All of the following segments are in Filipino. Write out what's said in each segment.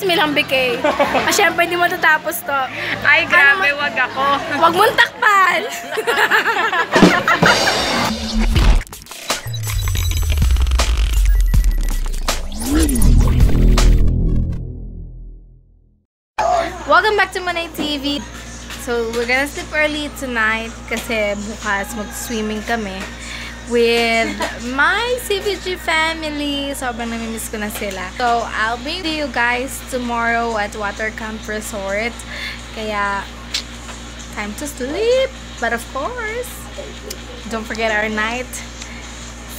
Milang BK. Siyempre, hindi mo tatapos to. Ay, grabe, wag ako. Wag mong takpan! Welcome back to Manay TV. So, we're gonna sleep early tonight kasi bukas mag-swimming kami with my CVG family. Sobrang namimiss ko na sila. So, I'll be with you guys tomorrow at Water Camp Resort. Kaya, time to sleep. But of course, don't forget our night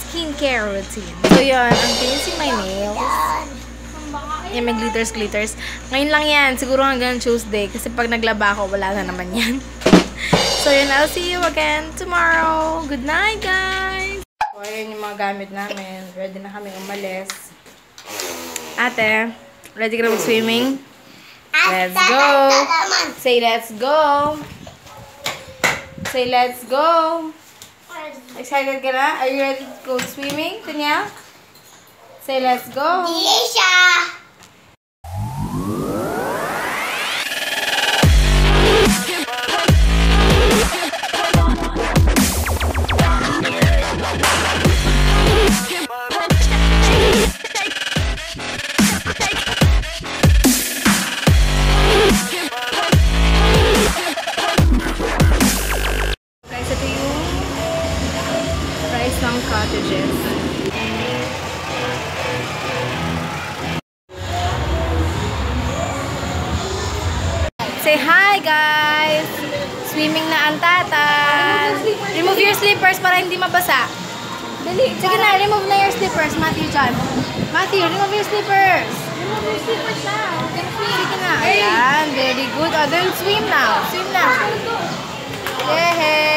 skincare routine. So, yun. I'm finishing my nails. Yan, may glitters. Ngayon lang yan. Siguro hanggang Tuesday. Kasi pag naglaba ako, wala na naman yan. So, yun. I'll see you again tomorrow. Good night, guys! So, ayan yung mga gamit namin. Ready na kami umalis. Ate, ready ka na mag-swimming? Let's go! Say, let's go! Say, let's go! Excited ka na? Are you ready to go swimming, Tanya? Say, let's go! Disha! Guys, ito yung price ng cottages. Say hi, guys! Swimming na ang tatan. Remove your slippers para hindi mabasa. Dali. Sige na, remove na your slippers, Matthew John. Matthew, remove your slippers. Remove your slippers na. Sige na. Ayan, very good. Oh, then swim now. Swim na. Yay!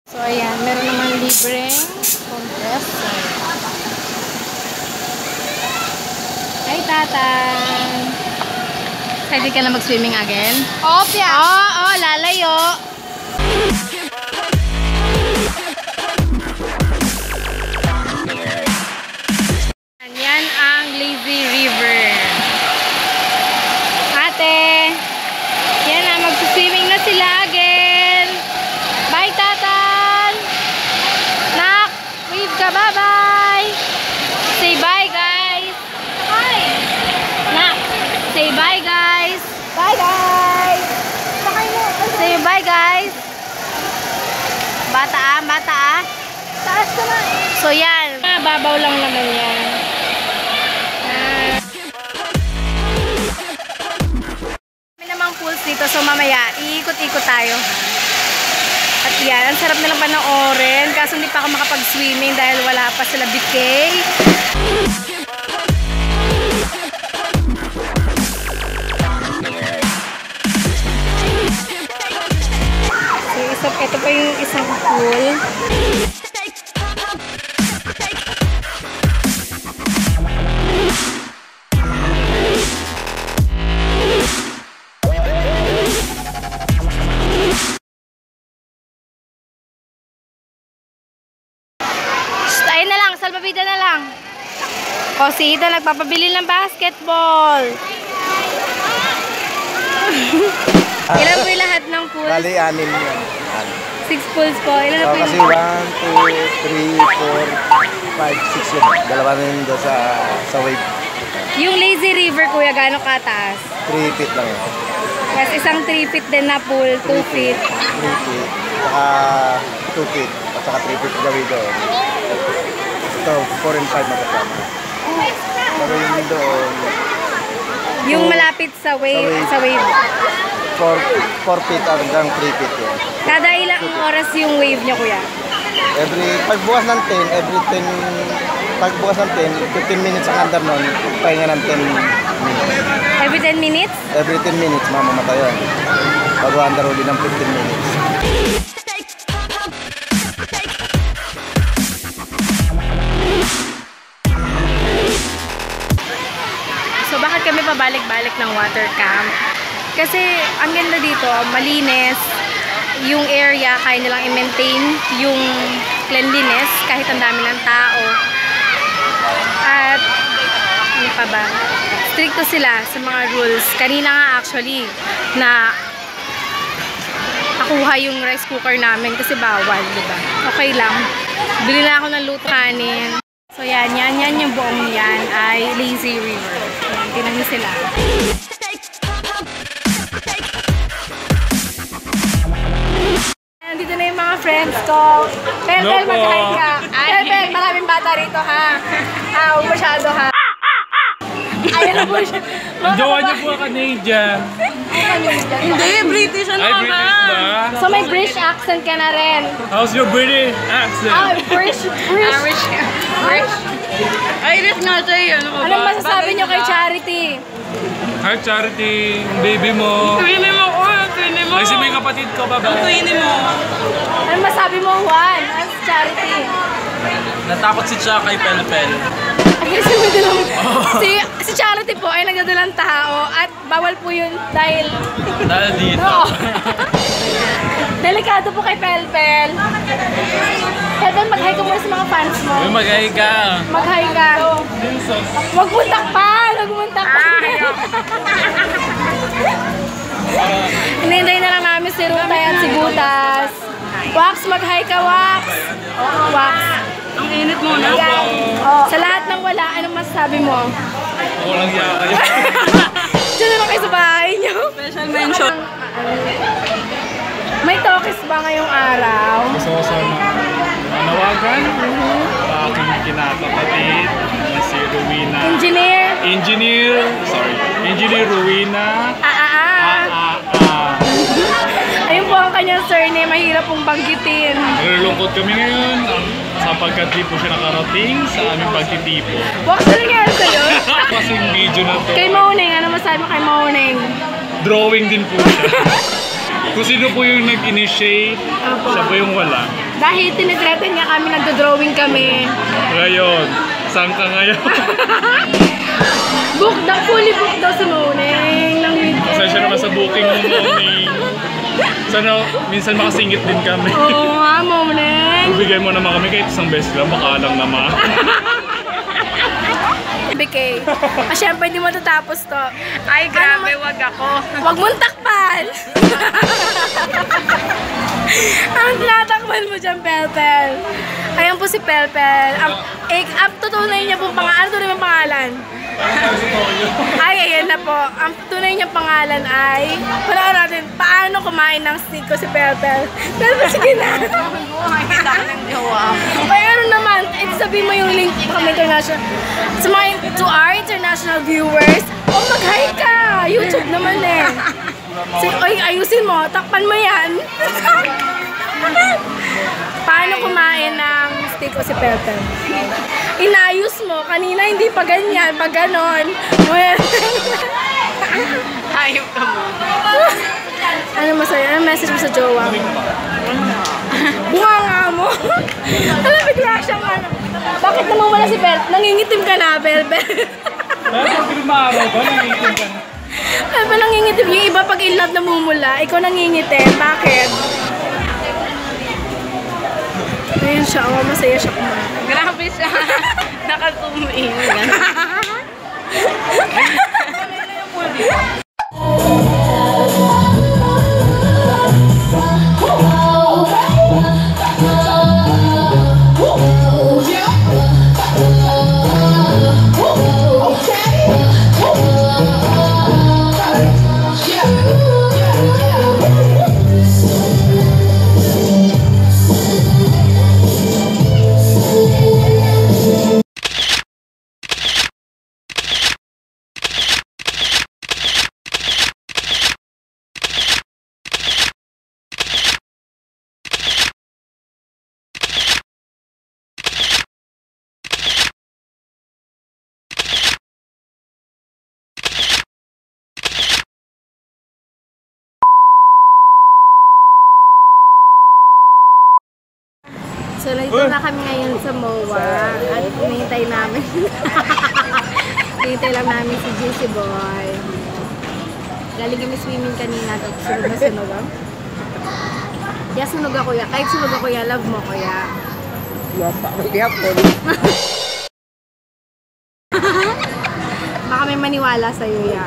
So, ayan. Meron naman libreng compressor. Hi, Tatan! Ready ka na mag-swimming again? Oo, Pia! Oo, lalayo! Yan ang Lazy River. Ate! Yan na, mag-swimming na sila again! Bye, Tatan! Nak! Wave ka, bye-bye! Say bye, guys! Hi! Nak! Say bye, guys! Bye, guys! Say bye, guys! Bata ah! Taas ka na! So, yan. Babaw lang naman yan. May namang pools dito. So, mamaya, iikot-ikot tayo. At yan, ang sarap nilang panoorin. Kaso hindi pa ako makapag-swimming dahil wala pa sila BK. So, ito pa yung isang pool. Ayun na lang, salbabida na lang. O, si Ida nagpapabili ng basketball. Ilan po yung lahat ng pools? Bali, 6 yan. 6 pools po. Ilan na po Kasi yung... 1, 2, 3, 4, 5, 6 yun. Dalawa na yun doon sa wave. Yung Lazy River, kuya, gaano kataas? 3 feet lang yun. Tapos isang 3 feet din na pool, 2 feet. 3 feet. Saka 2 feet. At saka 3 feet gawin doon. Ito, 4 and 5 magkasama. Pero yung doon... Yung malapit sa wave. 4 feet hanggang 3 feet yun. Kada ilang oras yung wave niya, kuya? Pagbukas ng 10, pagbukas ng 10, 15 minutes ang under nun, pahinga ng 10 minutes. Every 10 minutes? Every 10 minutes, mamamatay yun. Bago under uli ng 15 minutes. bumalik ng water camp. Kasi ang ganda dito, malinis. Yung area, kaya nilang i-maintain yung cleanliness kahit ang dami ng tao. At ano pa ba? Stricto sila sa mga rules. Kanina nga actually na nakuha yung rice cooker namin kasi bawal, diba? Okay lang. Bili na ako ng luto kanin. So yan yung buong yan ay Lazy River. Yan, tinan niyo sila. Nandito na yung mga friends ko. Pel, mag-hi ka. Pel, maraming bata rito ha. Huwag masyado ha. Ayan na po siya. Jowa niyo po Canadian. Hindi, British ano Ay, ka? British ba? So may British accent ka na rin. How's your British accent? British. Irish nga siya eh. Ano ka ba? Anong masasabi niyo kay Charity? Hi, Charity. Baby mo. Twinnie mo ko, twinnie mo. Ay, si may kapatid ko ba ba? Twinnie mo. Anong masabi mo, Juan? As Charity? Natakot si Cha kay Pelpel. Kasi may dalang... Si Charity po ay nagdadalang tao at bawal po yun dahil... Dahil dito. Oo. Delikado po kay Pelpel. Pelpel, mag-hi ka muna sa mga fans mo. Uy, mag-hi ka. Mag-hi ka. Huwag mo takpan! Huwag mo takpan! Hinihintay na lang namin si Rutay at si Butas. Wax, mag-hi ka, Wax! Wax. Ang init mo na. Sa lahat ng wala, anong masasabi mo? Ako lang yaka. Diyan na lang kayo sa bahay niyo. Special mention. May tokis ba ngayong araw? Gusto ko sana manawagan sa aking kinakapatid na si Rowena. Engineer Engineer Rowena. Ayun po ang kanyang surname, mahirap pong banggitin. Nalulungkot kami ngayon sapagkat di po siya nakarating sa aming pagtitipo. Wax na nangyari sa'yo? Kasi yung video na to, Kay Mauneng, ano masabi mo kay Mauneng? drawing din po siya. Kung sino po yung nag-initiate, siya po yung wala. Dahil tinitreaten niya kami, nagdo-drawing kami. Ngayon, saan ka ngayon? Fully booked daw si Mauneng ng weekend. Pasensya naman sa booking mo, Moni. Sana minsan makasingit din kami. Oo nga, Mauneng. Bigay mo naman kami kahit isang beses lang, baka lang naman. BK. Siyempre, hindi mo tatapos to. Ay, grabe, wag ako. Huwag mong takpan! Ang tinatakpan mo dyan, Pelpel. Ayan po si Pelpel. Ang tutunay niya pong pangalan. Ano tunay mong pangalan? Ay, ayan na po. Ang tunay niyang pangalan ay... Panaan natin, paano kumain ng steak ko si Pelpel? Pelpel, sige na. Makikita ko ng jowa. Ay, ano naman, sabihin mo yung link kami international. To our international viewers, mag-hi ka! YouTube naman eh. Ay, ayusin mo, takpan mo yan. Paano kumain ng steak ko si Pelpel? Inayos mo, kanina hindi pa ganyan, pag ganon. Hayop ka mo. Ano masaya? Ano message mo sa jowa mo? Bunga nga mo. Alam, bigla siyang ano. Bakit naman wala si Pel? Nangingitim ka na, Pelpel. Pero pinumaraw ba? Nangitin ka na. Ano ba nangingitim? Yung iba pag in love namumula, ikaw nangingitim. Bakit? Ayun siya, oh, masaya siya kumain. Grabe siya. Naka-zoom in. So, nandito na kami ngayon sa MOA at hinihintay namin. Hinihintay lang namin si JC Boy. Galing kami swimming kanina. Tapos sunog na sunog. Kaya sunog ako ya. Kahit sunog ako ya, love mo ko ya. Baka may maniwala sa'yo ya.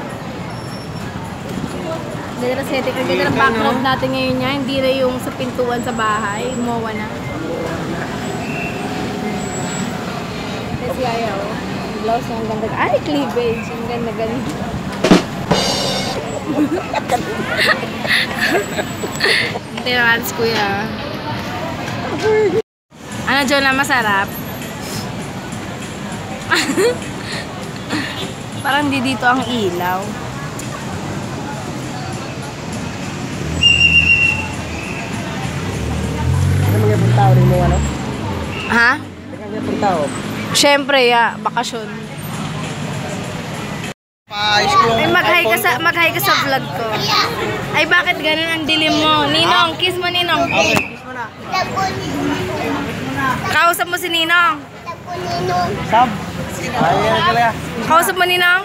Ganda na setting. Ang ganda ng backdrop natin ngayon niya. Hindi na yung sa pintuan sa bahay. Gumawa na. Kasi ayaw. Blouse na ang ganda. Ay, cleavage. Ang ganda-ganda. Hindi naman, kuya. Ano, John, na masarap? Parang di dito ang ilaw. Ano mga punta rin mo, ano? Ha? Ano mga punta o? Siyempre, ya. Bakasyon. Ay, mag-hi ka sa vlog ko. Ay, bakit ganun ang dilim mo? Ninong, kiss mo, Ninong. Kausap mo si Ninong. Sab? Ay, kaya. Kausap mo, Ninong.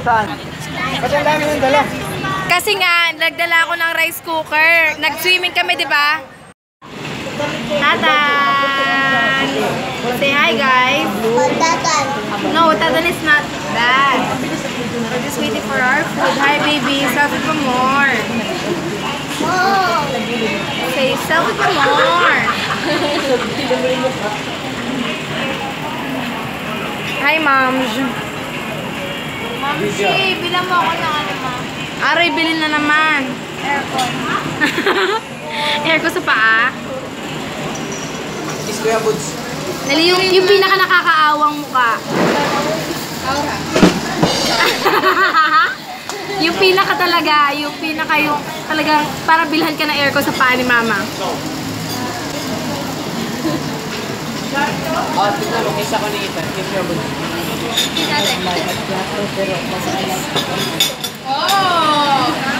Saan? Ba't ang dami yung dala? Kasi nga, nagdala ako ng rice cooker. Nag-swimming kami, di ba? Tatan! Say hi, guys. No, Tatan is not that. We're just waiting for our food. Hi, baby. Selfie pa more. Say, selfie pa more. Hi, Mom. Mamsi, bilang mo ako ng ano, Ma. Aray, bilhin na naman. Aircon. Aircon sa paa. Kiss ko yung boots. Dali yung pinaka nakakaawang mukha. Yung pinaka talaga, yung talagang para bilhan ka ng aircon sa paa ni Mama. Tignan mo, kisa ko ni Ethan. Kiss ko yung boots.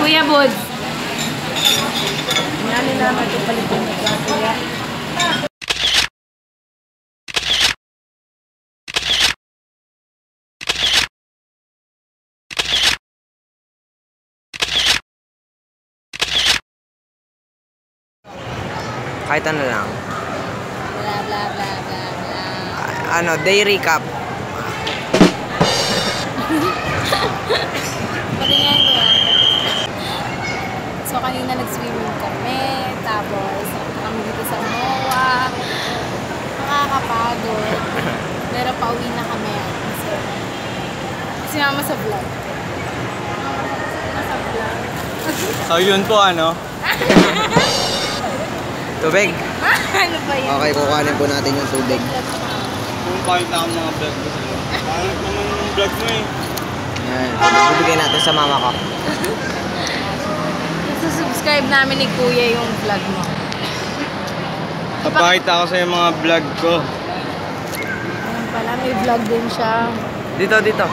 Kuya Bod. Kahit ano lang. Bla bla bla bla bla. Ano, day recap. Patingin ko. So kanina nag-swimming kami, tapos kami dito sa MOA. Nakakapagod. Pero pauwi na kami. Kasi mama sa vlog. Sa vlog. So yun po ano. Tubig. Ano ba yun? Okay, kukuhanin po natin yung tubig. Kung kahit na ang mga vlog ko sa'yo. Kahit naman yung vlog mo eh. Yan. Bibigay natin sa mama ko. Subscribe namin ni Kuya yung vlog mo. Papakita ko sa yung mga vlog ko. Ayun pala, may vlog din siya. Dito, dito.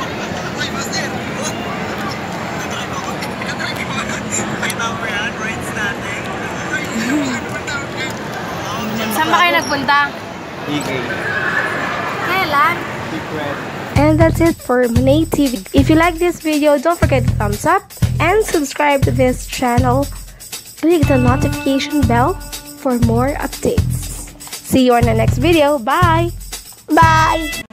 Saan ba kayo nagpunta? EK. Kailan? Secret. And that's it for Monay TV. If you like this video, don't forget to thumbs up and subscribe to this channel. Click the notification bell for more updates. See you on the next video. Bye! Bye!